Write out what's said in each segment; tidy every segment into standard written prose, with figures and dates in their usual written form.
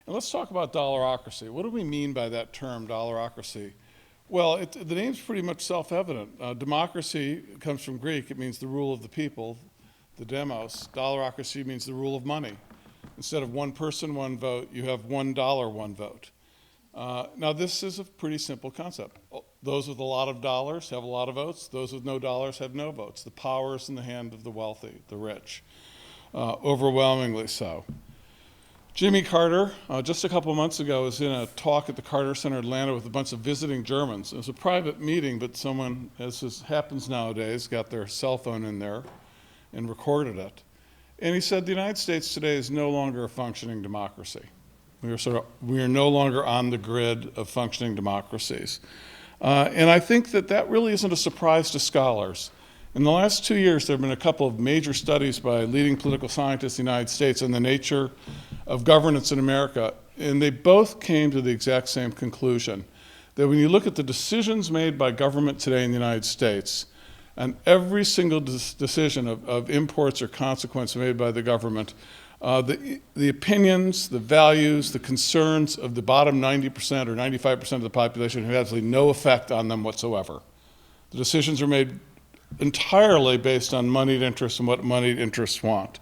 And let's talk about dollarocracy. What do we mean by that term, dollarocracy? Well, the name's pretty much self-evident. Democracy comes from Greek. It means the rule of the people, the demos. Dollarocracy means the rule of money. Instead of one person, one vote, you have $1, one vote. Now, this is a pretty simple concept. Those with a lot of dollars have a lot of votes. Those with no dollars have no votes. The power is in the hand of the wealthy, the rich, overwhelmingly so. Jimmy Carter, just a couple of months ago, was in a talk at the Carter Center in Atlanta with a bunch of visiting Germans. It was a private meeting, but someone, as happens nowadays, got their cell phone in there and recorded it. And he said the United States today is no longer a functioning democracy. We are no longer on the grid of functioning democracies. And I think that really isn't a surprise to scholars. In the last 2 years, there have been a couple of major studies by leading political scientists in the United States on the nature of governance in America, and they both came to the exact same conclusion, that when you look at the decisions made by government today in the United States, and every single decision of imports or consequence made by the government, the opinions, the values, the concerns of the bottom 90% or 95% of the population have absolutely no effect on them whatsoever. The decisions are made entirely based on moneyed interests and what moneyed interests want.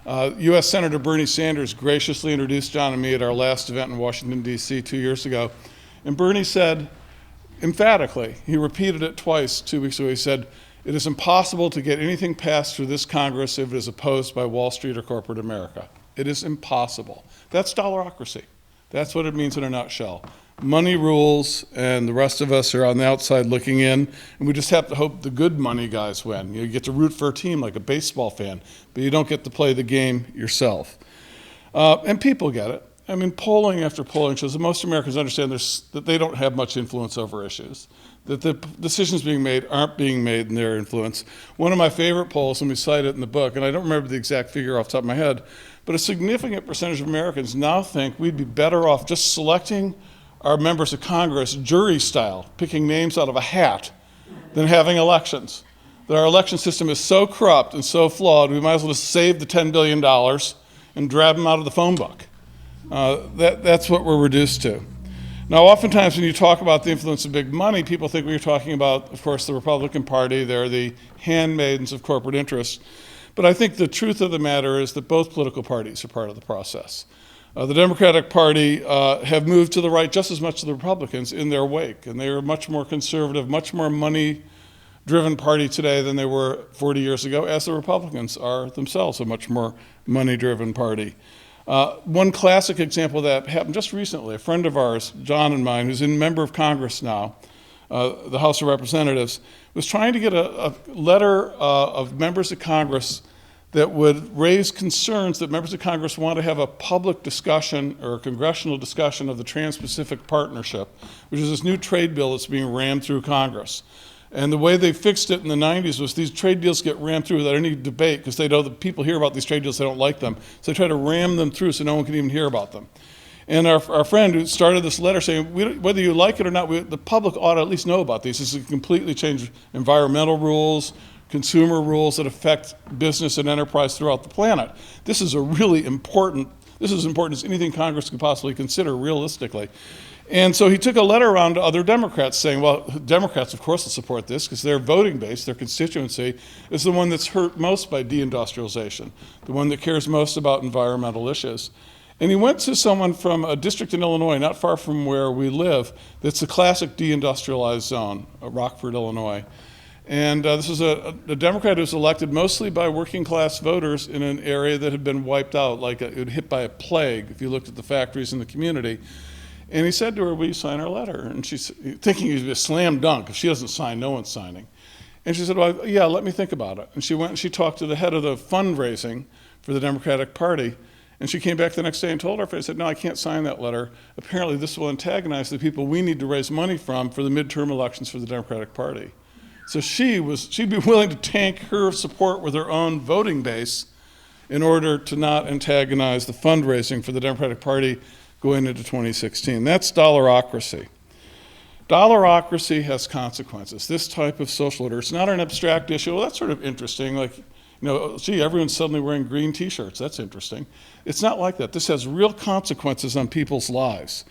U.S. Senator Bernie Sanders graciously introduced John and me at our last event in Washington, D.C. 2 years ago. And Bernie said, emphatically, he repeated it twice 2 weeks ago, he said, "It is impossible to get anything passed through this Congress if it is opposed by Wall Street or corporate America. It is impossible." That's dollarocracy. That's what it means in a nutshell. Money rules, and the rest of us are on the outside looking in, and we just have to hope the good money guys win. You get to root for a team like a baseball fan, but you don't get to play the game yourself. And people get it. I mean, polling after polling shows that most Americans understand that they don't have much influence over issues, that the decisions being made aren't being made in their influence. One of my favorite polls, and we cite it in the book, and I don't remember the exact figure off the top of my head, but a significant percentage of Americans now think we'd be better off just selecting our members of Congress jury style, picking names out of a hat, than having elections. That our election system is so corrupt and so flawed, we might as well just save the $10 billion and grab them out of the phone book. That's what we're reduced to. Now, oftentimes when you talk about the influence of big money, people think we're talking about, of course, the Republican Party. They're the handmaidens of corporate interests. But I think the truth of the matter is that both political parties are part of the process. The Democratic Party have moved to the right just as much as the Republicans in their wake, and they are much more conservative, much more money-driven party today than they were 40 years ago, as the Republicans are themselves a much more money-driven party. One classic example of that happened just recently. A friend of ours, John and mine, who's a member of Congress now, the House of Representatives, was trying to get a letter of members of Congress that would raise concerns that members of Congress want to have a public discussion or a congressional discussion of the Trans-Pacific Partnership, which is this new trade bill that's being rammed through Congress. And the way they fixed it in the 90s was these trade deals get rammed through without any debate because they know that people hear about these trade deals, they don't like them. So they try to ram them through so no one can even hear about them. And our friend who started this letter saying, whether you like it or not, the public ought to at least know about these. This is completely change environmental rules, consumer rules that affect business and enterprise throughout the planet. This is as important as anything Congress could possibly consider realistically. And so he took a letter around to other Democrats saying, well, Democrats, of course, will support this because their voting base, their constituency, is the one that's hurt most by deindustrialization, the one that cares most about environmental issues. And he went to someone from a district in Illinois, not far from where we live, that's a classic deindustrialized zone, Rockford, Illinois. And this is a Democrat who was elected mostly by working class voters in an area that had been wiped out, like it was hit by a plague if you looked at the factories in the community. And he said to her, will you sign our letter? And she's thinking it would be a slam dunk. If she doesn't sign, no one's signing. And she said, well, yeah, let me think about it. And she went and she talked to the head of the fundraising for the Democratic Party. And she came back the next day and told her, I said, no, I can't sign that letter. Apparently this will antagonize the people we need to raise money from for the midterm elections for the Democratic Party. So she'd be willing to tank her support with her own voting base in order to not antagonize the fundraising for the Democratic Party going into 2016. That's dollarocracy. Dollarocracy has consequences. This type of social order, it's not an abstract issue. Well, that's sort of interesting. Like, Gee, everyone's suddenly wearing green t-shirts. That's interesting. It's not like that. This has real consequences on people's lives,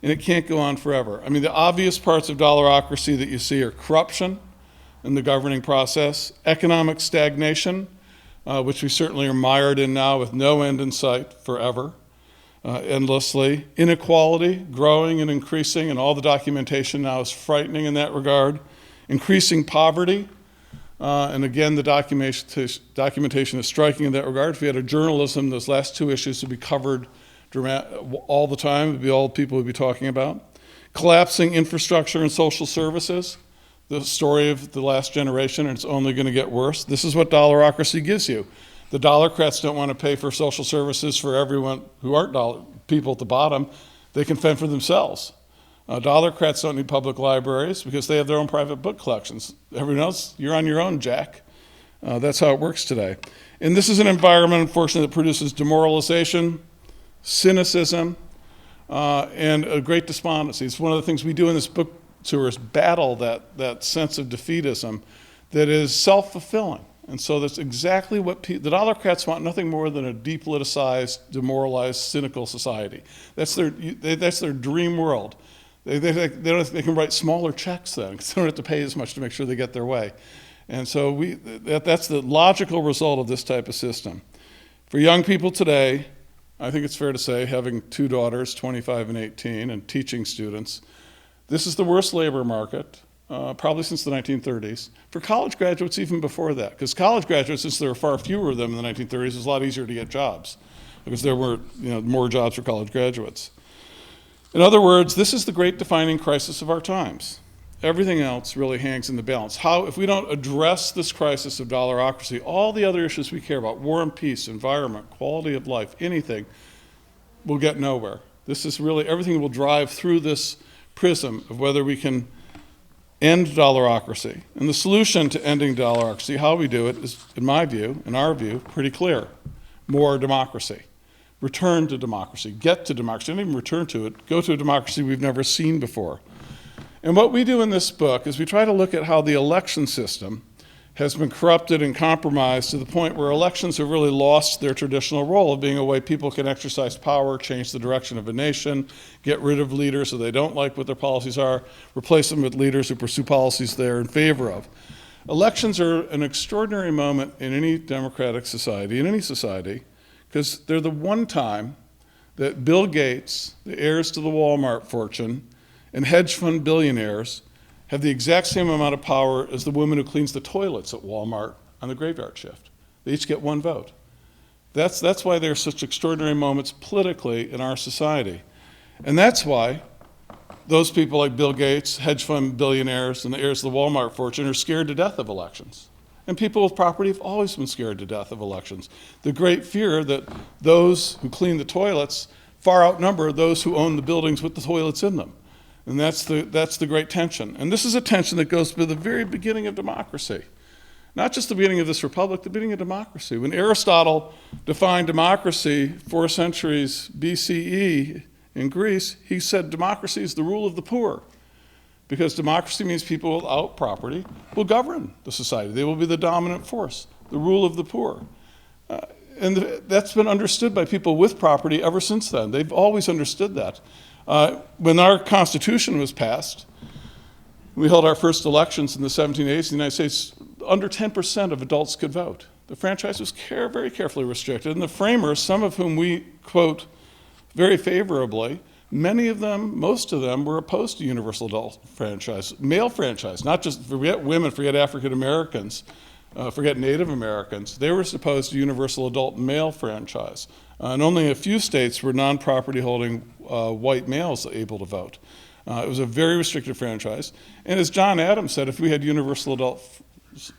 and it can't go on forever. I mean, the obvious parts of dollarocracy that you see are corruption in the governing process, economic stagnation, which we certainly are mired in now with no end in sight forever, endlessly, inequality, growing and increasing, and all the documentation now is frightening in that regard, increasing poverty, and again, the documentation is striking in that regard. If we had a journalism, those last two issues would be covered all the time. It would be all people would be talking about. Collapsing infrastructure and social services, the story of the last generation, and it's only going to get worse. This is what dollarocracy gives you. The Dollarocrats don't want to pay for social services for everyone who aren't people at the bottom. They can fend for themselves. Dollarocrats don't need public libraries because they have their own private book collections. Everyone else, you're on your own, Jack. That's how it works today. And this is an environment, unfortunately, that produces demoralization, cynicism, and a great despondency. It's one of the things we do in this book tour is battle that sense of defeatism that is self-fulfilling. And so that's exactly what the Dollarocrats want, nothing more than a depoliticized, demoralized, cynical society. That's their dream world. They can write smaller checks then, because they don't have to pay as much to make sure they get their way. And so that's the logical result of this type of system. For young people today, I think it's fair to say, having two daughters, 25 and 18, and teaching students, this is the worst labor market, probably since the 1930s. For college graduates, even before that, because college graduates, since there were far fewer of them in the 1930s, it was a lot easier to get jobs, because there were more jobs for college graduates. In other words, this is the great defining crisis of our times. Everything else really hangs in the balance. If we don't address this crisis of dollarocracy, all the other issues we care about, war and peace, environment, quality of life, anything, will get nowhere. This is really, everything will drive through this prism of whether we can end dollarocracy. And the solution to ending dollarocracy, how we do it, is, in my view, in our view, pretty clear. More democracy. Return to democracy. Get to democracy. Don't even return to it. Go to a democracy we've never seen before. And what we do in this book is we try to look at how the election system has been corrupted and compromised to the point where elections have really lost their traditional role of being a way people can exercise power, change the direction of a nation, get rid of leaders so they don't like what their policies are, replace them with leaders who pursue policies they're in favor of. Elections are an extraordinary moment in any democratic society, in any society, because they're the one time that Bill Gates, the heirs to the Walmart fortune, and hedge fund billionaires have the exact same amount of power as the woman who cleans the toilets at Walmart on the graveyard shift. They each get one vote. That's why there are such extraordinary moments politically in our society. And that's why those people like Bill Gates, hedge fund billionaires, and the heirs of the Walmart fortune are scared to death of elections. And people with property have always been scared to death of elections. The great fear that those who clean the toilets far outnumber those who own the buildings with the toilets in them. And that's the great tension. And this is a tension that goes to the very beginning of democracy. Not just the beginning of this republic, the beginning of democracy. When Aristotle defined democracy 4 centuries BCE in Greece, he said democracy is the rule of the poor. Because democracy means people without property will govern the society. They will be the dominant force, the rule of the poor. And that's been understood by people with property ever since then. They've always understood that. When our Constitution was passed, we held our first elections in the 1780s in the United States, under 10% of adults could vote. The franchise was very carefully restricted, and the framers, some of whom we quote very favorably, many of them, most of them, were opposed to universal adult franchise, male franchise, not just, forget women, forget African Americans, forget Native Americans. They were opposed to universal adult male franchise. And only a few states were non-property holding white males able to vote. It was a very restricted franchise. And as John Adams said, if we had universal adult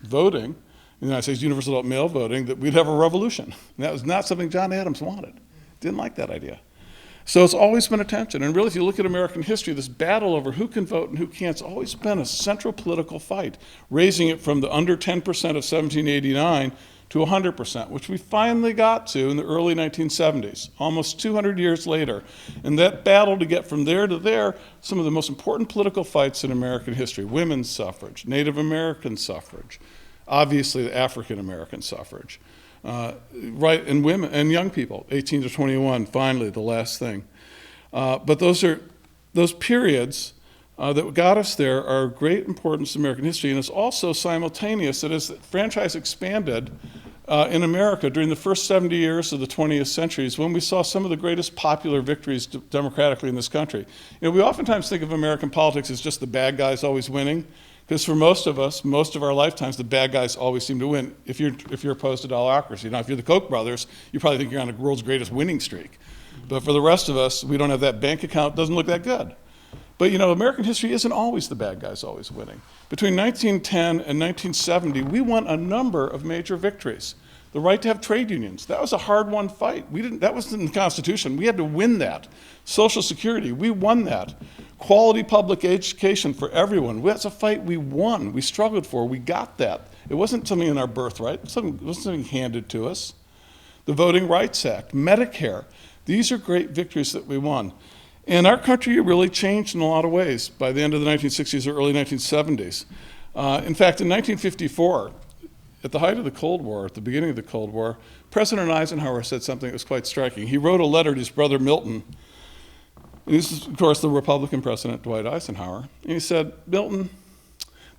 voting, in the United States, universal adult male voting, that we'd have a revolution. And that was not something John Adams wanted. Didn't like that idea. So it's always been a tension. And really, if you look at American history, this battle over who can vote and who can't, it's always been a central political fight, raising it from the under 10% of 1789 to 100%, which we finally got to in the early 1970s, almost 200 years later. And that battle to get from there to there, some of the most important political fights in American history, women's suffrage, Native American suffrage, Obviously, the African-American suffrage. Right, and women and young people, 18 to 21, finally, the last thing. But those periods that got us there are of great importance to American history, and it's also simultaneous that as the franchise expanded in America during the first 70 years of the 20th century is when we saw some of the greatest popular victories democratically in this country. You know, we oftentimes think of American politics as just the bad guys always winning, because for most of us, most of our lifetimes, the bad guys always seem to win if you're opposed to Dollarocracy. Now, if you're the Koch brothers, you probably think you're on the world's greatest winning streak. But for the rest of us, we don't have that bank account, doesn't look that good. But you know, American history isn't always the bad guys always winning. Between 1910 and 1970, we won a number of major victories. The right to have trade unions, that was a hard-won fight. That wasn't in the Constitution. We had to win that. Social Security, we won that. Quality public education for everyone, that's a fight we won. We struggled for, we got that. It wasn't something in our birthright, it wasn't something handed to us. The Voting Rights Act, Medicare, these are great victories that we won. And our country really changed in a lot of ways by the end of the 1960s or early 1970s. In fact, in 1954, at the height of the Cold War, at the beginning of the Cold War, President Eisenhower said something that was quite striking. He wrote a letter to his brother Milton. This is, of course, the Republican president, Dwight Eisenhower. And he said, Milton,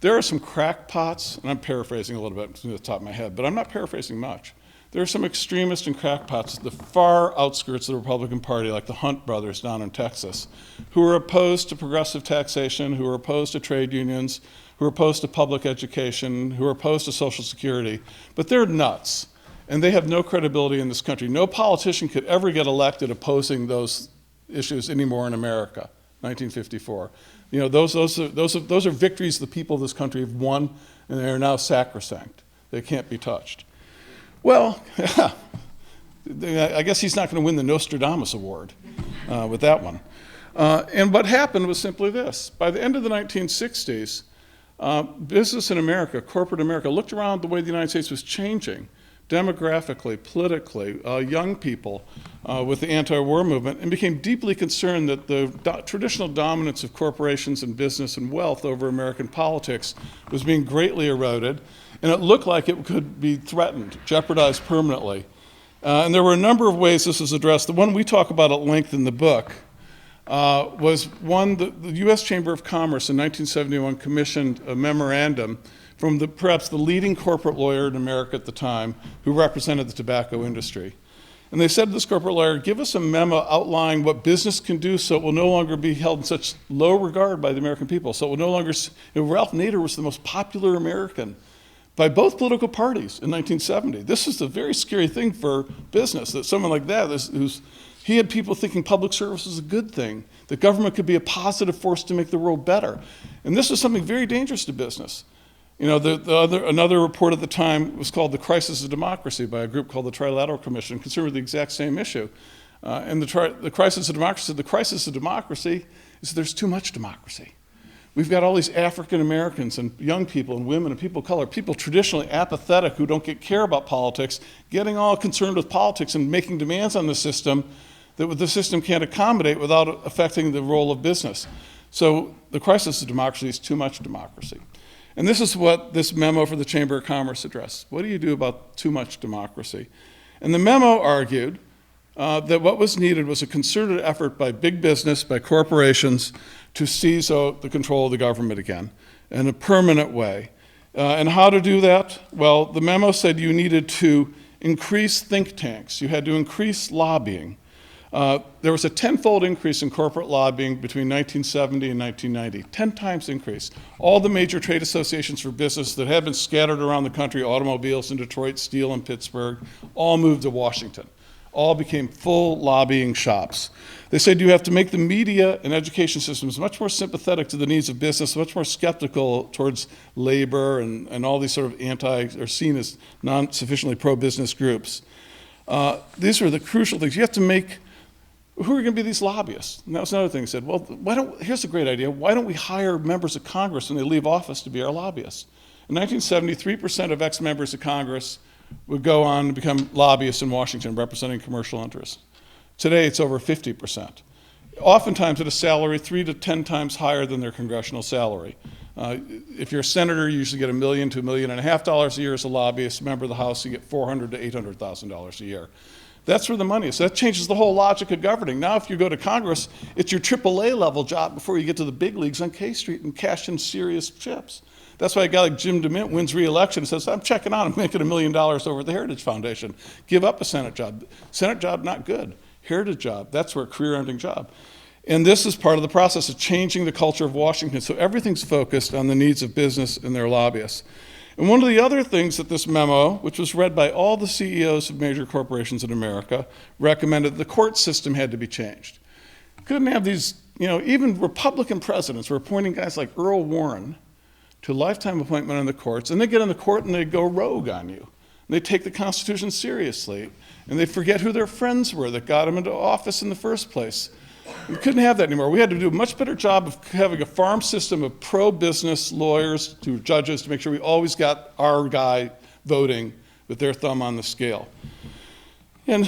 there are some crackpots, and I'm paraphrasing a little bit from the top of my head, but I'm not paraphrasing much. There are some extremists and crackpots at the far outskirts of the Republican Party, like the Hunt brothers down in Texas, who are opposed to progressive taxation, who are opposed to trade unions, who are opposed to public education, who are opposed to Social Security. But they're nuts, and they have no credibility in this country. No politician could ever get elected opposing those issues anymore in America, 1954. You know, those are victories the people of this country have won, and they are now sacrosanct. They can't be touched. Well, I guess he's not going to win the Nostradamus Award with that one. And what happened was simply this. By the end of the 1960s, business in America, corporate America, looked around the way the United States was changing, demographically, politically, young people with the anti-war movement, and became deeply concerned that the traditional dominance of corporations and business and wealth over American politics was being greatly eroded, and it looked like it could be threatened, jeopardized permanently. And there were a number of ways this was addressed. The one we talk about at length in the book was one, the U.S. Chamber of Commerce in 1971 commissioned a memorandum from perhaps the leading corporate lawyer in America at the time who represented the tobacco industry. And they said to this corporate lawyer, give us a memo outlining what business can do so it will no longer be held in such low regard by the American people. So it will no longer, Ralph Nader was the most popular American by both political parties in 1970. This is a very scary thing for business, that someone like that, he had people thinking public service was a good thing, that government could be a positive force to make the world better. And this was something very dangerous to business. You know, another report at the time was called The Crisis of Democracy by a group called the Trilateral Commission, concerned with the exact same issue. And the Crisis of Democracy said the crisis of democracy is that there's too much democracy. We've got all these African Americans and young people and women and people of color, people traditionally apathetic who don't care about politics, getting all concerned with politics and making demands on the system that the system can't accommodate without affecting the role of business. So the crisis of democracy is too much democracy. And this is what this memo for the Chamber of Commerce addressed. What do you do about too much democracy? And the memo argued that what was needed was a concerted effort by big business, by corporations, to seize the control of the government again in a permanent way. And how to do that? Well, the memo said you needed to increase think tanks. You had to increase lobbying. There was a tenfold increase in corporate lobbying between 1970 and 1990, 10 times increase. All the major trade associations for business that had been scattered around the country, automobiles in Detroit, steel in Pittsburgh, all moved to Washington. All became full lobbying shops. They said you have to make the media and education systems much more sympathetic to the needs of business, much more skeptical towards labor and all these sort of or seen as non-sufficiently pro-business groups. These are the crucial things. You have to make, who are going to be these lobbyists? And that was another thing. He said, well, here's a great idea. Why don't we hire members of Congress when they leave office to be our lobbyists? In 1970, 3% of ex-members of Congress would go on to become lobbyists in Washington representing commercial interests. Today, it's over 50%. oftentimes at a salary 3 to 10 times higher than their congressional salary. If you're a senator, you usually get $1 million to $1.5 million a year. As a lobbyist, member of the House, you get $400,000 to $800,000 a year. That's where the money is. So that changes the whole logic of governing. Now, if you go to Congress, it's your AAA level job before you get to the big leagues on K Street and cash in serious chips. That's why a guy like Jim DeMint wins re-election and says, I'm checking out, I'm making $1 million over at the Heritage Foundation. Give up a Senate job. Senate job, not good. Heritage job, that's where a career-ending job. And this is part of the process of changing the culture of Washington. So everything's focused on the needs of business and their lobbyists. And one of the other things that this memo, which was read by all the CEOs of major corporations in America, recommended the court system had to be changed. Couldn't have these, even Republican presidents were appointing guys like Earl Warren to lifetime appointment in the courts, and they get in the court and they go rogue on you. And they take the Constitution seriously, and they forget who their friends were that got them into office in the first place. We couldn't have that anymore. We had to do a much better job of having a farm system of pro-business lawyers to judges to make sure we always got our guy voting with their thumb on the scale. And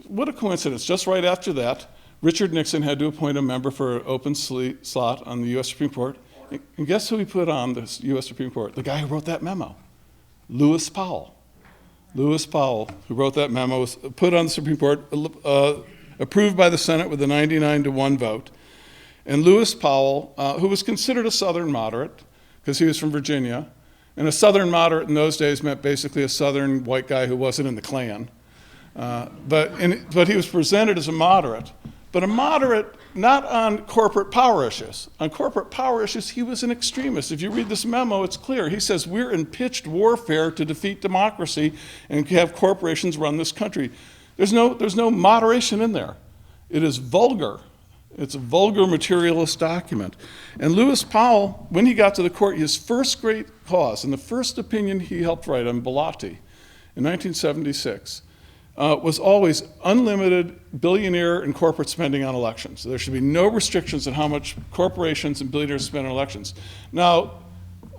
what a coincidence. Just right after that, Richard Nixon had to appoint a member for an open slot on the U.S. Supreme Court. And guess who he put on the U.S. Supreme Court? The guy who wrote that memo, Lewis Powell. Lewis Powell, who wrote that memo, was put on the Supreme Court, approved by the Senate with a 99-1 vote. And Lewis Powell, who was considered a Southern moderate, because he was from Virginia, and a Southern moderate in those days meant basically a Southern white guy who wasn't in the Klan. But he was presented as a moderate, but a moderate not on corporate power issues. On corporate power issues, he was an extremist. If you read this memo, it's clear. He says, we're in pitched warfare to defeat democracy and have corporations run this country. There's no moderation in there. It is vulgar. It's a vulgar materialist document. And Lewis Powell, when he got to the court, his first great cause, and the first opinion he helped write on Bellotti in 1976, was always unlimited billionaire and corporate spending on elections. There should be no restrictions on how much corporations and billionaires spend on elections. Now,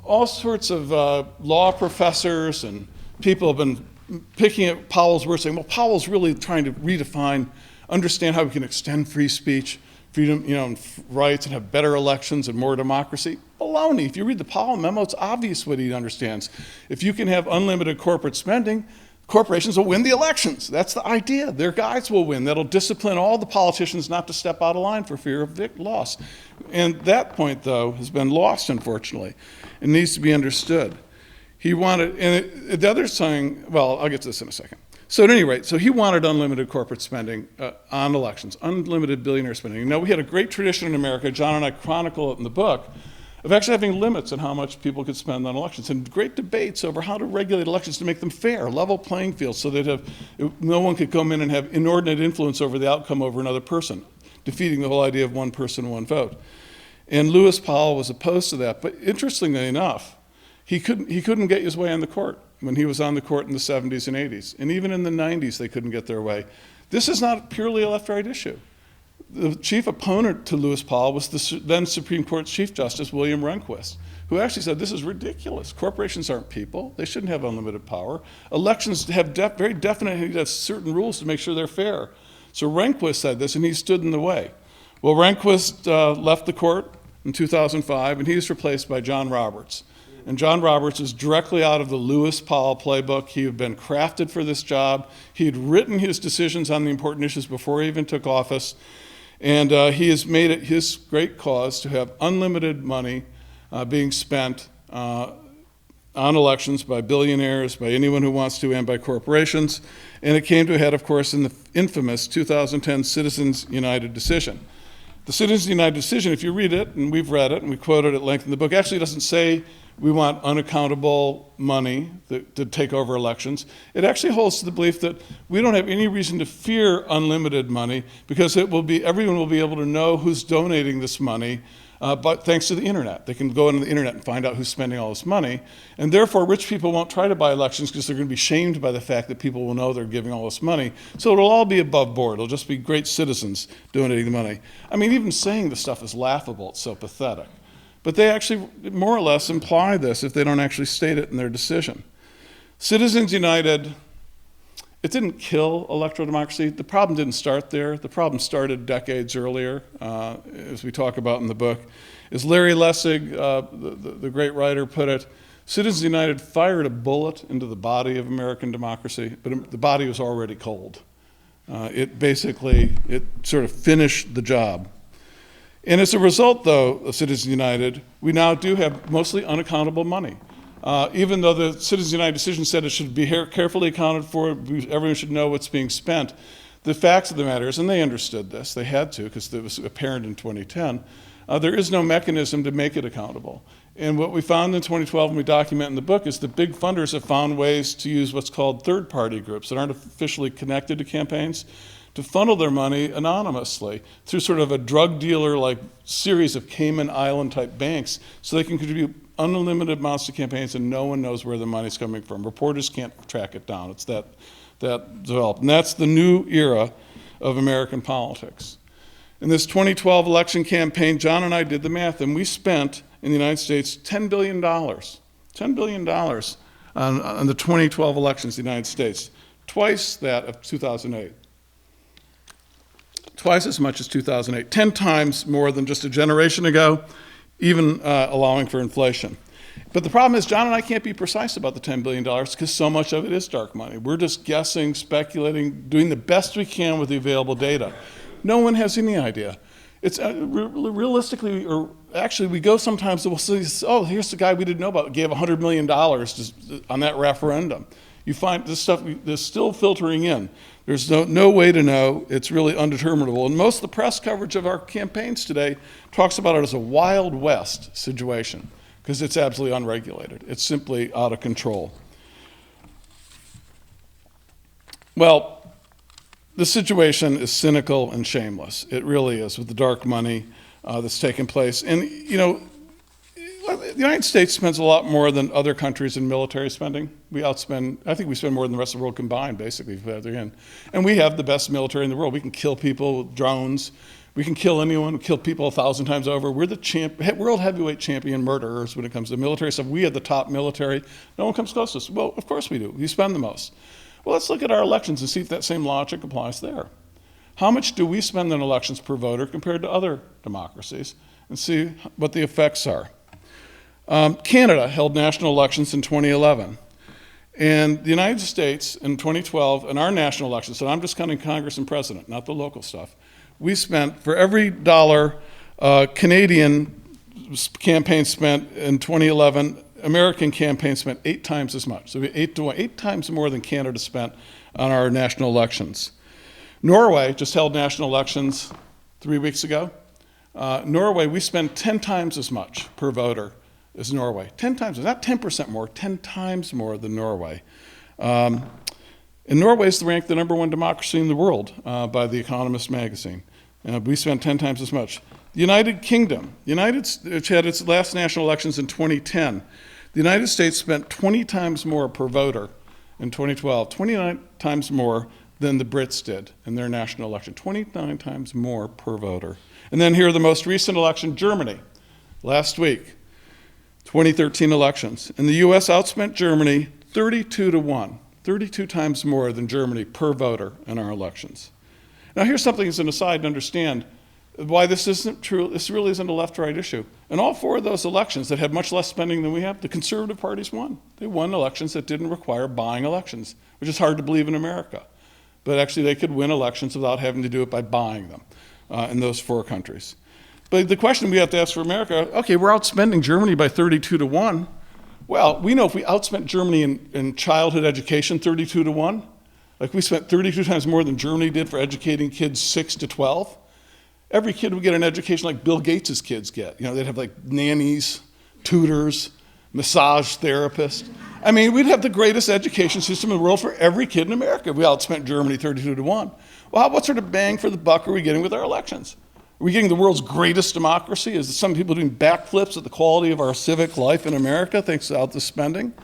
all sorts of law professors and people have been picking at Powell's words, saying, well, Powell's really trying to redefine, understand how we can extend free speech, freedom, and rights, and have better elections and more democracy. Baloney. If you read the Powell memo, it's obvious what he understands. If you can have unlimited corporate spending, corporations will win the elections. That's the idea. Their guys will win. That'll discipline all the politicians not to step out of line for fear of loss. And that point, though, has been lost, unfortunately. It needs to be understood. He wanted, and the other saying, well, I'll get to this in a second. So at any rate, so he wanted unlimited corporate spending on elections, unlimited billionaire spending. We had a great tradition in America, John and I chronicle it in the book, of actually having limits on how much people could spend on elections, and great debates over how to regulate elections to make them fair, level playing fields, so that no one could come in and have inordinate influence over the outcome over another person, defeating the whole idea of one person, one vote. And Lewis Powell was opposed to that, but interestingly enough, he couldn't get his way on the court when he was on the court in the 70s and 80s. And even in the 90s, they couldn't get their way. This is not purely a left-right issue. The chief opponent to Lewis Powell was the then Supreme Court Chief Justice William Rehnquist, who actually said, this is ridiculous. Corporations aren't people. They shouldn't have unlimited power. Elections have very definite certain rules to make sure they're fair. So Rehnquist said this, and he stood in the way. Well, Rehnquist left the court in 2005, and he was replaced by John Roberts. And John Roberts is directly out of the Lewis Powell playbook. He had been crafted for this job. He had written his decisions on the important issues before he even took office. And he has made it his great cause to have unlimited money being spent on elections by billionaires, by anyone who wants to, and by corporations. And it came to a head, of course, in the infamous 2010 Citizens United decision. The Citizens United decision, if you read it, and we've read it, and we quote it at length in the book, actually doesn't say we want unaccountable money to take over elections. It actually holds to the belief that we don't have any reason to fear unlimited money because everyone will be able to know who's donating this money, but thanks to the internet. They can go into the internet and find out who's spending all this money. And therefore, rich people won't try to buy elections because they're going to be shamed by the fact that people will know they're giving all this money. So it'll all be above board. It'll just be great citizens donating the money. I mean, even saying this stuff is laughable. It's so pathetic. But they actually more or less imply this if they don't actually state it in their decision. Citizens United It didn't kill electoral democracy. The problem didn't start there. The problem started decades earlier, as we talk about in the book. As Larry Lessig, the great writer, put it, Citizens United fired a bullet into the body of American democracy, but the body was already cold. It sort of finished the job. And as a result, though, of Citizens United, we now do have mostly unaccountable money. Even though the Citizens United decision said it should be carefully accounted for, everyone should know what's being spent, the facts of the matter is, and they understood this, they had to because it was apparent in 2010, there is no mechanism to make it accountable. And what we found in 2012 and we document in the book is that big funders have found ways to use what's called third-party groups that aren't officially connected to campaigns to funnel their money anonymously through sort of a drug dealer-like series of Cayman Island-type banks so they can contribute unlimited amounts to campaigns and no one knows where the money's coming from. Reporters can't track it down. It's that developed. And that's the new era of American politics. In this 2012 election campaign, John and I did the math, and we spent in the United States $10 billion on the 2012 elections in the United States, twice that of 2008. Twice as much as 2008, 10 times more than just a generation ago, even allowing for inflation. But the problem is John and I can't be precise about the $10 billion because so much of it is dark money. We're just guessing, speculating, doing the best we can with the available data. No one has any idea. It's realistically, or actually we go sometimes and we'll say, oh, here's the guy we didn't know about, gave $100 million on that referendum. You find this stuff is still filtering in. There's no way to know. It's really undeterminable. And most of the press coverage of our campaigns today talks about it as a Wild West situation because it's absolutely unregulated. It's simply out of control. Well, the situation is cynical and shameless. It really is with the dark money that's taken place. And, you know, the United States spends a lot more than other countries in military spending. I think we spend more than the rest of the world combined, basically, if we have in. And we have the best military in the world. We can kill people with drones. We can kill anyone, kill people 1,000 times over. We're the world heavyweight champion murderers when it comes to military stuff. We have the top military. No one comes close to us. Well, of course we do. We spend the most. Well, let's look at our elections and see if that same logic applies there. How much do we spend on elections per voter compared to other democracies and see what the effects are? Canada held national elections in 2011. And the United States in 2012, in our national elections, so I'm just counting Congress and President, not the local stuff, we spent, for every dollar Canadian campaign spent in 2011, American campaign spent 8 times as much. So we 8 times more than Canada spent on our national elections. Norway just held national elections 3 weeks ago. Norway, we spend 10 times as much per voter as Norway. 10 times, not 10% more, 10 times more than Norway. And Norway is ranked the #1 democracy in the world by The Economist magazine. We spend 10 times as much. The United Kingdom, which had its last national elections in 2010, the United States spent 20 times more per voter in 2012, 29 times more than the Brits did in their national election, 29 times more per voter. And then here are the most recent election, Germany, last week, 2013 elections. And the US outspent Germany 32-1, 32 times more than Germany per voter in our elections. Now here's something as an aside to understand why this isn't true. This really isn't a left-right issue. In all 4 of those elections that had much less spending than we have, the conservative parties won. They won elections that didn't require buying elections, which is hard to believe in America. But actually they could win elections without having to do it by buying them in those 4 countries. But the question we have to ask for America, okay, we're outspending Germany by 32-1. Well, we know if we outspent Germany in childhood education 32-1, like we spent 32 times more than Germany did for educating kids 6 to 12, every kid would get an education like Bill Gates' kids get. You know, they'd have like nannies, tutors, massage therapists. I mean, we'd have the greatest education system in the world for every kid in America if we outspent Germany 32-1. Well, what sort of bang for the buck are we getting with our elections? Are we getting the world's greatest democracy? Is some people doing backflips at the quality of our civic life in America thanks to the spending?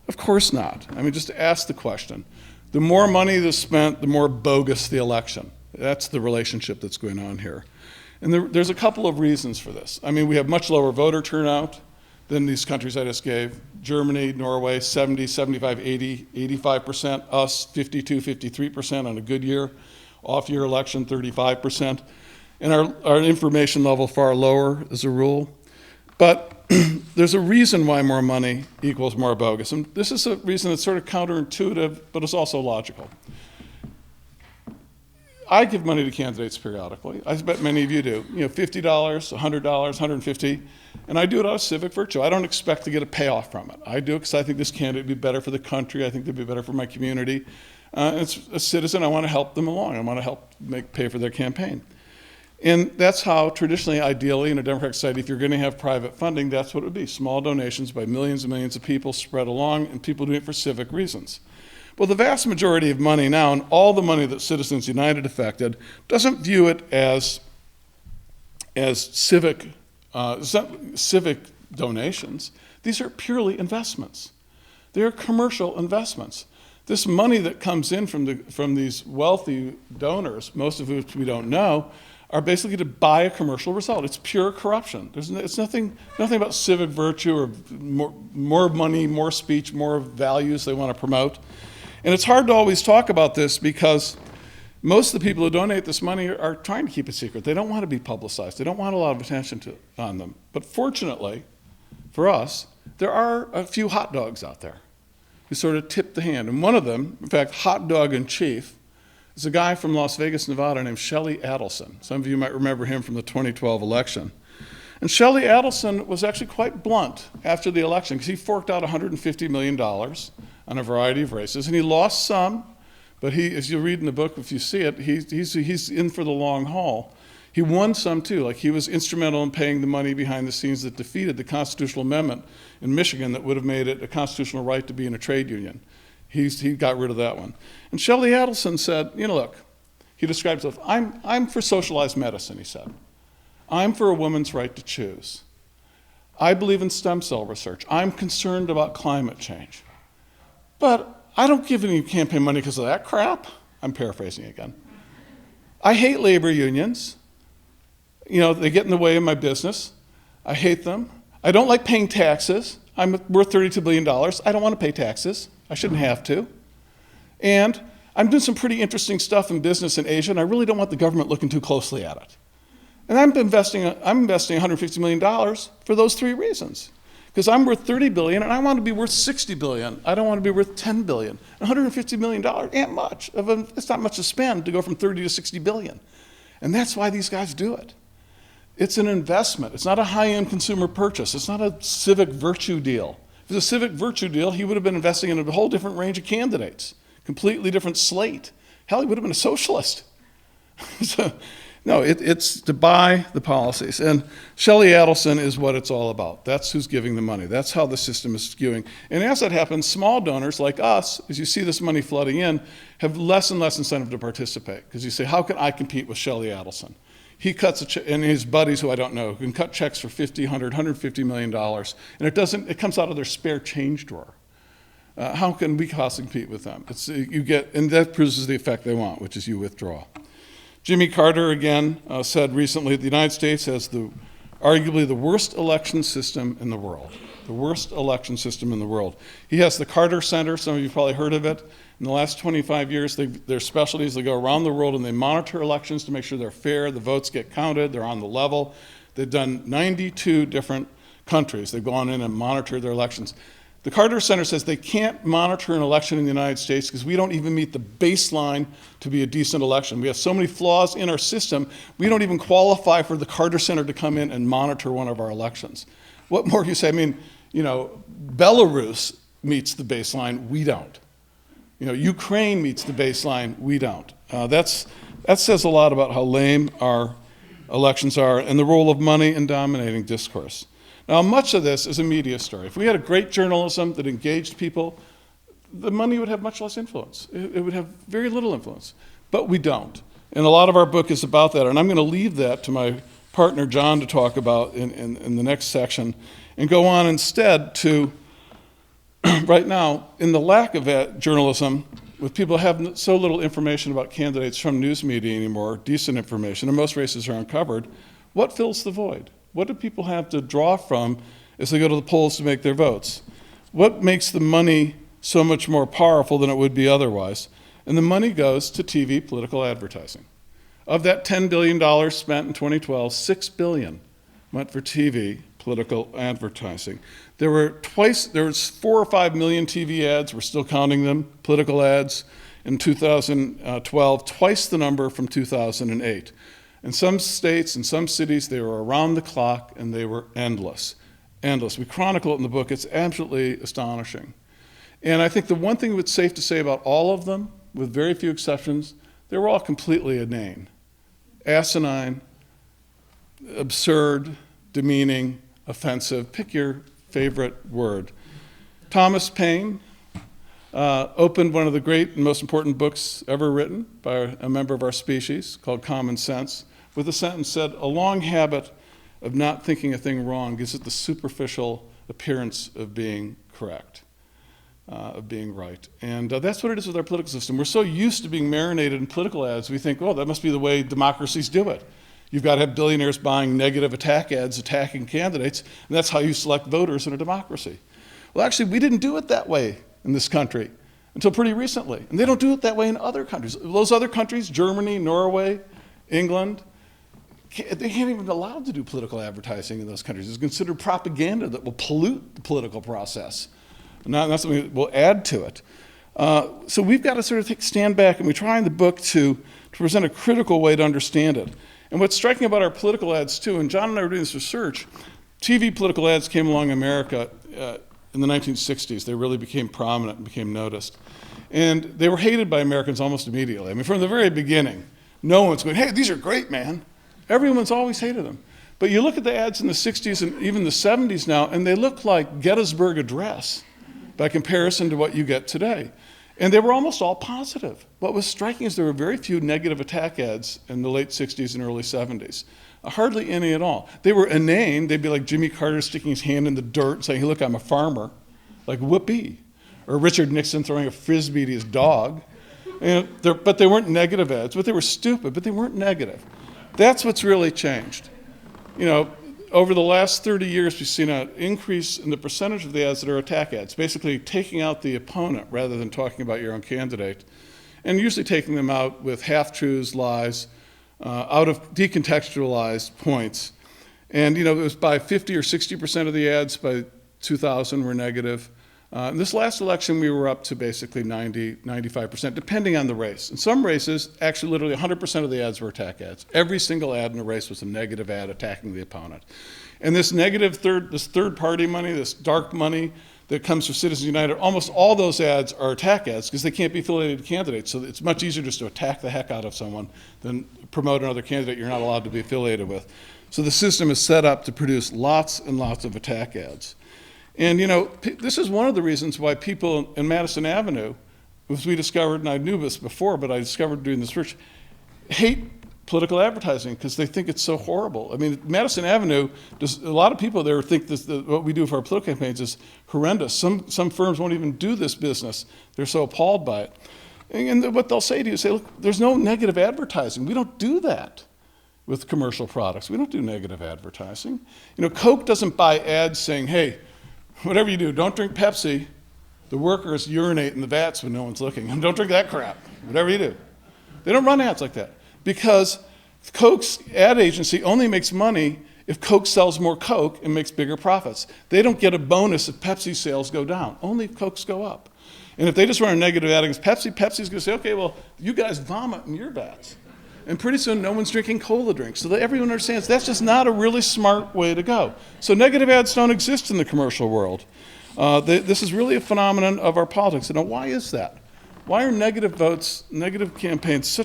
Of course not. I mean, just ask the question. The more money that's spent, the more bogus the election. That's the relationship that's going on here. And there's a couple of reasons for this. I mean, we have much lower voter turnout. than these countries I just gave. Germany, Norway, 70, 75, 80, 85%. Us, 52, 53% on a good year. Off-year election, 35%. And our information level far lower as a rule. But there's a reason why more money equals more bogus. And this is a reason that's sort of counterintuitive, but it's also logical. I give money to candidates periodically. I bet many of you do. You know, $50, $100, $150, and I do it out of civic virtue. I don't expect to get a payoff from it. I do it because I think this candidate would be better for the country. I think they'd be better for my community. As a citizen, I want to help them along. I want to help pay for their campaign. And that's how traditionally, ideally, in a democratic society, if you're going to have private funding, that's what it would be. Small donations by millions and millions of people spread along, and people doing it for civic reasons. Well, the vast majority of money now, and all the money that Citizens United affected, doesn't view it as civic donations. These are purely investments. They are commercial investments. This money that comes in from these wealthy donors, most of which we don't know, are basically to buy a commercial result. It's pure corruption. It's nothing about civic virtue or more money, more speech, more values they want to promote. And it's hard to always talk about this because most of the people who donate this money are trying to keep it secret. They don't want to be publicized. They don't want a lot of attention on them. But fortunately, for us, there are a few hot dogs out there who sort of tip the hand. And one of them, in fact, hot dog in chief, is a guy from Las Vegas, Nevada named Sheldon Adelson. Some of you might remember him from the 2012 election. And Sheldon Adelson was actually quite blunt after the election because he forked out $150 million on a variety of races. And he lost some, but he, as you read in the book, if you see it, he's in for the long haul. He won some too, like he was instrumental in paying the money behind the scenes that defeated the constitutional amendment in Michigan that would have made it a constitutional right to be in a trade union. He got rid of that one. And Sheldon Adelson said, you know, look, he describes himself, I'm for socialized medicine, he said. I'm for a woman's right to choose. I believe in stem cell research. I'm concerned about climate change. But I don't give any campaign money because of that crap. I'm paraphrasing again. I hate labor unions. You know, they get in the way of my business. I hate them. I don't like paying taxes. I'm worth $32 billion. I don't want to pay taxes. I shouldn't have to. And I'm doing some pretty interesting stuff in business in Asia, and I really don't want the government looking too closely at it. And I'm investing $150 million for those three reasons. Because I'm worth $30 billion, and I want to be worth $60 billion. I don't want to be worth $10 billion. $150 million ain't much. It's not much to spend to go from 30 to 60 billion. And that's why these guys do it. It's an investment. It's not a high-end consumer purchase. It's not a civic virtue deal. If it was a civic virtue deal, he would have been investing in a whole different range of candidates, completely different slate. Hell, he would have been a socialist. So, no, it's to buy the policies. And Sheldon Adelson is what it's all about. That's who's giving the money. That's how the system is skewing. And as that happens, small donors like us, as you see this money flooding in, have less and less incentive to participate. Because you say, how can I compete with Sheldon Adelson? He cuts a check, and his buddies who I don't know, can cut checks for $50, $100, $150 million. And it comes out of their spare change drawer. How can we possibly compete with them? And that produces the effect they want, which is you withdraw. Jimmy Carter, again, said recently the United States has arguably the worst election system in the world. The worst election system in the world. He has the Carter Center. Some of you have probably heard of it. In the last 25 years, their specialties, they go around the world and they monitor elections to make sure they're fair, the votes get counted, they're on the level. They've done 92 different countries. They've gone in and monitored their elections. The Carter Center says they can't monitor an election in the United States because we don't even meet the baseline to be a decent election. We have so many flaws in our system, we don't even qualify for the Carter Center to come in and monitor one of our elections. What more can you say? I mean, you know, Belarus meets the baseline, we don't. You know, Ukraine meets the baseline, we don't. That says a lot about how lame our elections are and the role of money in dominating discourse. Now, much of this is a media story. If we had a great journalism that engaged people, the money would have much less influence. It would have very little influence, but we don't. And a lot of our book is about that, and I'm going to leave that to my partner, John, to talk about in the next section, and go on instead to, right now, in the lack of that journalism, with people having so little information about candidates from news media anymore, decent information, and most races are uncovered, what fills the void? What do people have to draw from as they go to the polls to make their votes. What makes the money so much more powerful than it would be otherwise? And the money goes to TV political advertising. Of that $10 billion spent in 2012, $6 billion went for TV political advertising. There was 4 or 5 million TV ads, we're still counting them, political ads in 2012, twice the number from 2008. In some states, in some cities, they were around the clock and they were endless. Endless. We chronicle it in the book. It's absolutely astonishing. And I think the one thing that's safe to say about all of them, with very few exceptions, they were all completely inane. Asinine, absurd, demeaning, offensive. Pick your favorite word. Thomas Paine opened one of the great and most important books ever written by a member of our species called Common Sense with a sentence said, "A long habit of not thinking a thing wrong gives it the superficial appearance of being correct, of being right." And that's what it is with our political system. We're so used to being marinated in political ads, we think, oh, that must be the way democracies do it. You've got to have billionaires buying negative attack ads attacking candidates, and that's how you select voters in a democracy. Well, actually, we didn't do it that way in this country until pretty recently. And they don't do it that way in other countries. Those other countries, Germany, Norway, England, they can't even be allowed to do political advertising in those countries. It's considered propaganda that will pollute the political process. And that's something that will add to it. So we've got to sort of stand back, and we try in the book to present a critical way to understand it. And what's striking about our political ads too, and John and I were doing this research, TV political ads came along in America in the 1960s. They really became prominent and became noticed. And they were hated by Americans almost immediately. I mean, from the very beginning, no one's going, hey, these are great, man. Everyone's always hated them. But you look at the ads in the 60s and even the 70s now, and they look like Gettysburg Address by comparison to what you get today. And they were almost all positive. What was striking is there were very few negative attack ads in the late 60s and early 70s. Hardly any at all. They were inane. They'd be like Jimmy Carter sticking his hand in the dirt and saying, hey, look, I'm a farmer. Like, whoopee. Or Richard Nixon throwing a Frisbee to his dog. But they weren't negative ads. But they were stupid, but they weren't negative. That's what's really changed. You know, over the last 30 years, we've seen an increase in the percentage of the ads that are attack ads, basically taking out the opponent rather than talking about your own candidate, and usually taking them out with half-truths, lies, out of decontextualized points. And you know, it was by 50 or 60% of the ads by 2000 were negative. In this last election, we were up to basically 90, 95%, depending on the race. In some races, actually literally 100% of the ads were attack ads. Every single ad in a race was a negative ad attacking the opponent. And this negative third-party money, this dark money that comes from Citizens United, almost all those ads are attack ads because they can't be affiliated to candidates. So it's much easier just to attack the heck out of someone than promote another candidate you're not allowed to be affiliated with. So the system is set up to produce lots and lots of attack ads. And you know, this is one of the reasons why people in Madison Avenue, as we discovered, and I knew this before, but I discovered doing this research, hate political advertising because they think it's so horrible. I mean, Madison Avenue, a lot of people there think what we do for our political campaigns is horrendous. Some firms won't even do this business. They're so appalled by it. And what they'll say to you is, say, look, there's no negative advertising. We don't do that with commercial products. We don't do negative advertising. You know, Coke doesn't buy ads saying, hey, whatever you do, don't drink Pepsi. The workers urinate in the vats when no one's looking. And don't drink that crap, whatever you do. They don't run ads like that because Coke's ad agency only makes money if Coke sells more Coke and makes bigger profits. They don't get a bonus if Pepsi sales go down, only if Coke's go up. And if they just run a negative ad against Pepsi, Pepsi's going to say, okay, well, you guys vomit in your vats. And pretty soon, no one's drinking cola drinks. So that everyone understands that's just not a really smart way to go. So negative ads don't exist in the commercial world. This is really a phenomenon of our politics. And why is that? Why are negative votes, negative campaigns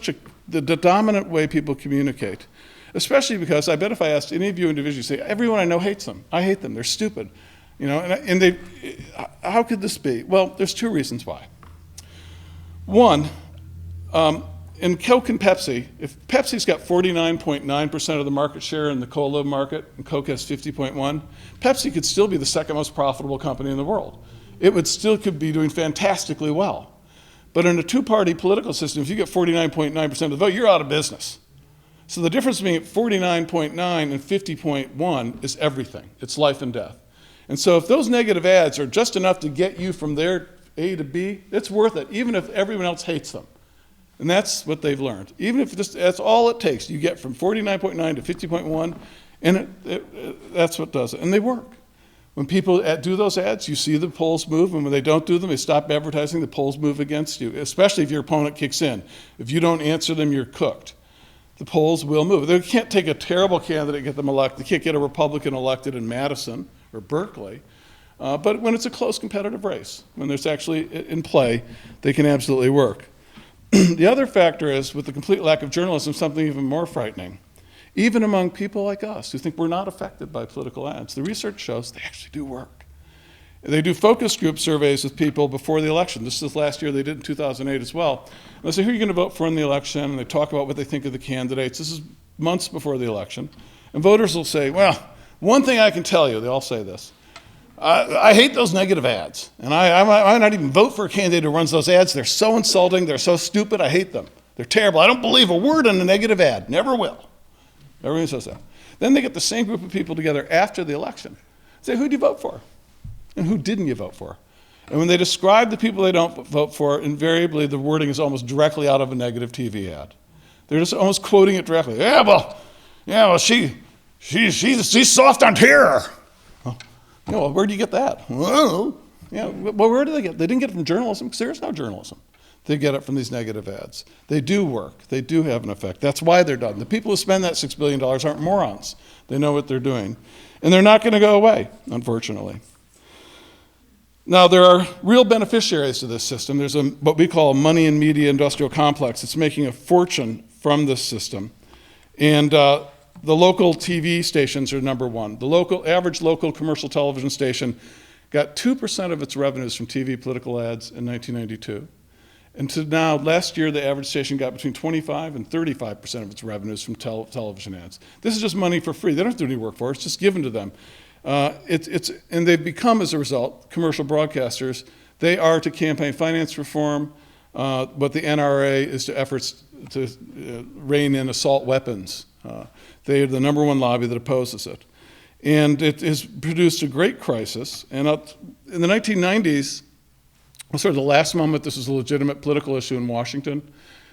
the dominant way people communicate? Especially because I bet if I asked any of you individually, say, everyone I know hates them. I hate them. They're stupid. You know, how could this be? Well, there's two reasons why. One, in Coke and Pepsi, if Pepsi's got 49.9% of the market share in the cola market and Coke has 50.1%, Pepsi could still be the second most profitable company in the world. It could be doing fantastically well. But in a two-party political system, if you get 49.9% of the vote, you're out of business. So the difference between 49.9 and 50.1 is everything. It's life and death. And so if those negative ads are just enough to get you from their A to B, it's worth it, even if everyone else hates them. And that's what they've learned. Even if that's all it takes, you get from 49.9 to 50.1, and that's what does it. And they work. When people do those ads, you see the polls move, and when they don't do them, they stop advertising, the polls move against you, especially if your opponent kicks in. If you don't answer them, you're cooked. The polls will move. They can't take a terrible candidate and get them elected. They can't get a Republican elected in Madison or Berkeley. But when it's a close competitive race, when there's actually in play, they can absolutely work. The other factor is, with the complete lack of journalism, something even more frightening. Even among people like us who think we're not affected by political ads, the research shows they actually do work. They do focus group surveys with people before the election. This is last year, they did in 2008 as well. And they say, who are you going to vote for in the election? And they talk about what they think of the candidates. This is months before the election. And voters will say, well, one thing I can tell you, they all say this, I hate those negative ads. And I might not even vote for a candidate who runs those ads. They're so insulting, they're so stupid, I hate them. They're terrible. I don't believe a word in a negative ad, never will. Everyone says that. Then they get the same group of people together after the election. Say, who do you vote for? And who didn't you vote for? And when they describe the people they don't vote for, invariably the wording is almost directly out of a negative TV ad. They're just almost quoting it directly. She's soft on terror. Well, where do you get that? Well, where do they get it? They didn't get it from journalism, because there's no journalism. They get it from these negative ads. They do work. They do have an effect. That's why they're done. The people who spend that $6 billion aren't morons. They know what they're doing. And they're not going to go away, unfortunately. Now, there are real beneficiaries to this system. There's what we call a money and media industrial complex. It's making a fortune from this system. And the local TV stations are number one. The average local commercial television station got 2% of its revenues from TV political ads in 1992. And to now, last year, the average station got between 25 and 35% of its revenues from television ads. This is just money for free. They don't have to do any work for it. It's just given to them. And they've become, as a result, commercial broadcasters. They are to campaign finance reform, what the NRA is to efforts to rein in assault weapons. They are the number one lobby that opposes it. And it has produced a great crisis. And in the 1990s, was sort of the last moment this was a legitimate political issue in Washington.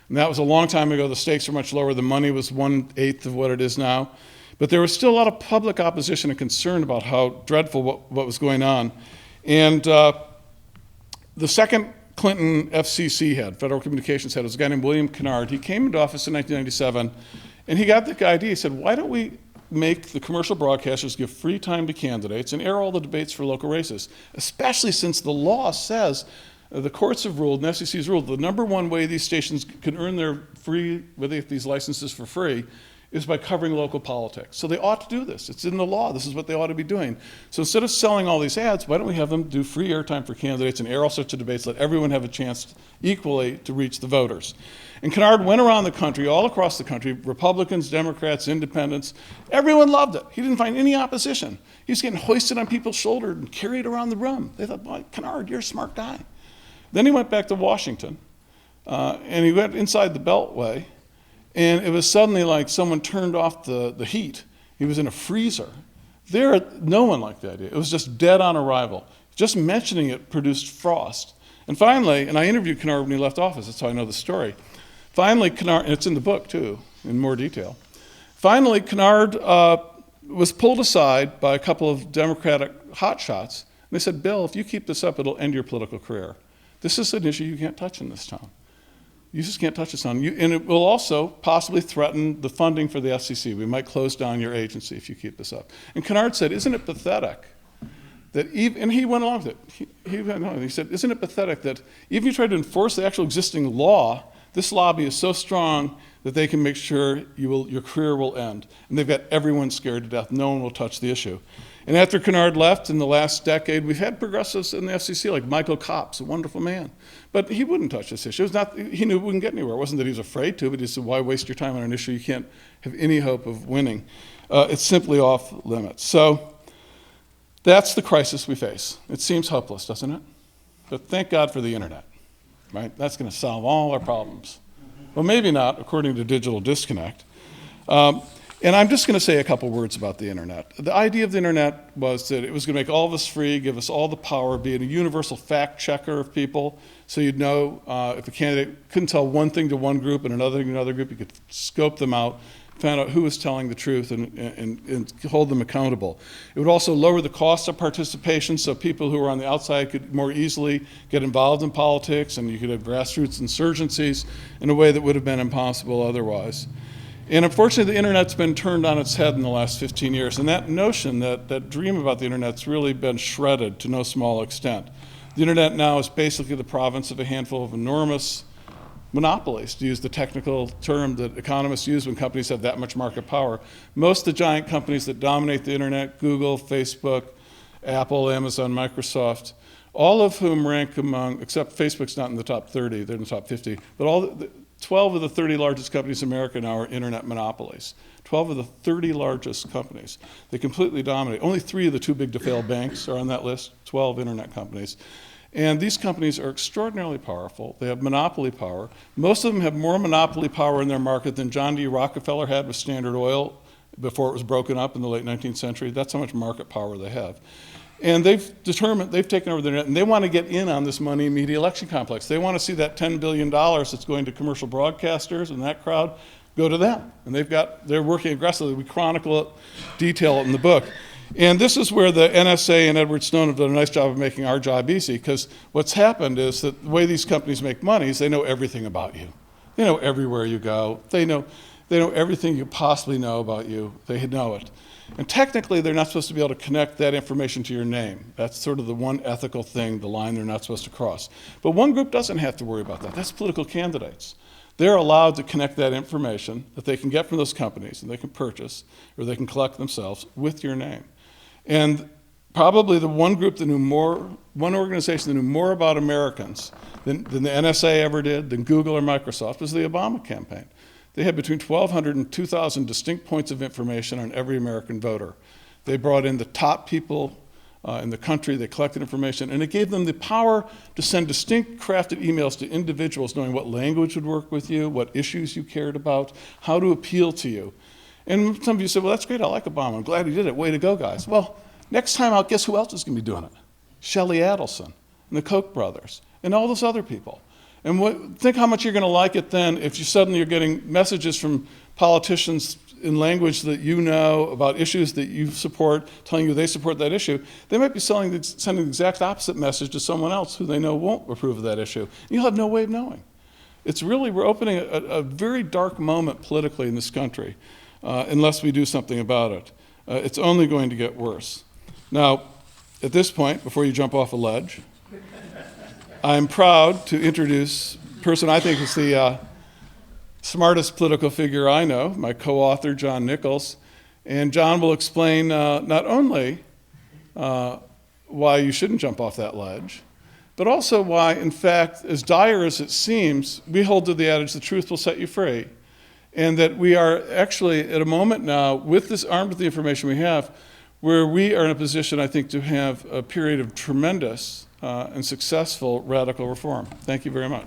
And that was a long time ago. The stakes were much lower. The money was 1/8 of what it is now. But there was still a lot of public opposition and concern about how dreadful what was going on. And the second Clinton FCC head, Federal Communications head, was a guy named William Kennard. He came into office in 1997, and he got the idea. He said, why don't we make the commercial broadcasters give free time to candidates and air all the debates for local races, especially since the law says, the courts have ruled, and FCC has ruled, the number one way these stations can earn their free, whether they get these licenses for free, is by covering local politics. So they ought to do this. It's in the law. This is what they ought to be doing. So instead of selling all these ads, why don't we have them do free airtime for candidates and air all sorts of debates, let everyone have a chance equally to reach the voters. And Kennard went around the country, all across the country, Republicans, Democrats, independents. Everyone loved it. He didn't find any opposition. He was getting hoisted on people's shoulders and carried around the room. They thought, boy, Kennard, you're a smart guy. Then he went back to Washington, and he went inside the Beltway, and it was suddenly like someone turned off the heat. He was in a freezer. No one liked the idea. It was just dead on arrival. Just mentioning it produced frost. And finally, and I interviewed Kennard when he left office, that's how I know the story. Finally, Kennard, and it's in the book too, in more detail. Finally, Kennard was pulled aside by a couple of Democratic hotshots, and they said, Bill, if you keep this up, it'll end your political career. This is an issue you can't touch in this town. You just can't touch this on. And it will also possibly threaten the funding for the FCC. We might close down your agency if you keep this up. And Kennard said, isn't it pathetic that even, and he went along with it. He said, isn't it pathetic that even if you try to enforce the actual existing law, this lobby is so strong that they can make sure your career will end. And they've got everyone scared to death. No one will touch the issue. And after Kennard left in the last decade, we've had progressives in the FCC like Michael Kopp's, a wonderful man. But he wouldn't touch this issue. He knew it wouldn't get anywhere. It wasn't that he was afraid to, but he said, why waste your time on an issue you can't have any hope of winning? It's simply off limits. So that's the crisis we face. It seems hopeless, doesn't it? But thank God for the internet, right? That's going to solve all our problems. Well, maybe not, according to Digital Disconnect. And I'm just going to say a couple words about the internet. The idea of the internet was that it was going to make all of us free, give us all the power, be a universal fact checker of people, so you'd know if a candidate couldn't tell one thing to one group and another thing to another group, you could scope them out, find out who was telling the truth, and hold them accountable. It would also lower the cost of participation, so people who were on the outside could more easily get involved in politics, and you could have grassroots insurgencies in a way that would have been impossible otherwise. And unfortunately, the internet's been turned on its head in the last 15 years, and that notion, that dream about the internet's really been shredded to no small extent. The internet now is basically the province of a handful of enormous monopolies, to use the technical term that economists use when companies have that much market power. Most of the giant companies that dominate the internet, Google, Facebook, Apple, Amazon, Microsoft, all of whom rank among, except Facebook's not in the top 30, they're in the top 50, but 12 of the 30 largest companies in America now are internet monopolies. 12 of the 30 largest companies. They completely dominate. Only 3 of the too big to fail banks are on that list, 12 internet companies. And these companies are extraordinarily powerful. They have monopoly power. Most of them have more monopoly power in their market than John D. Rockefeller had with Standard Oil before it was broken up in the late 19th century. That's how much market power they have. And they've taken over the internet, and they want to get in on this money media election complex. They want to see that $10 billion that's going to commercial broadcasters and that crowd go to them. And they're working aggressively. We chronicle it, detail it in the book. And this is where the NSA and Edward Snowden have done a nice job of making our job easy, because what's happened is that the way these companies make money is they know everything about you. They know everywhere you go. They know everything you possibly know about you. They know it. And technically, they're not supposed to be able to connect that information to your name. That's sort of the one ethical thing, the line they're not supposed to cross. But one group doesn't have to worry about that. That's political candidates. They're allowed to connect that information that they can get from those companies, and they can purchase, or they can collect themselves, with your name. And probably the one group that knew more, one organization that knew more about Americans than the NSA ever did, than Google or Microsoft, was the Obama campaign. They had between 1,200 and 2,000 distinct points of information on every American voter. They brought in the top people in the country, they collected information, and it gave them the power to send distinct crafted emails to individuals knowing what language would work with you, what issues you cared about, how to appeal to you. And some of you say, well, that's great, I like Obama, I'm glad he did it, way to go, guys. Well, next time out, guess who else is gonna be doing it? Sheldon Adelson and the Koch brothers and all those other people. And think how much you're gonna like it then if you suddenly are getting messages from politicians in language that you know about issues that you support, telling you they support that issue. They might be sending the exact opposite message to someone else who they know won't approve of that issue. And you'll have no way of knowing. It's really, we're opening a very dark moment politically in this country unless we do something about it. It's only going to get worse. Now, at this point, before you jump off a ledge, I'm proud to introduce a person I think is the smartest political figure I know, my co-author, John Nichols. And John will explain not only why you shouldn't jump off that ledge, but also why, in fact, as dire as it seems, we hold to the adage, the truth will set you free. And that we are actually at a moment now, with this, armed with the information we have, where we are in a position, I think, to have a period of tremendous and successful radical reform. Thank you very much.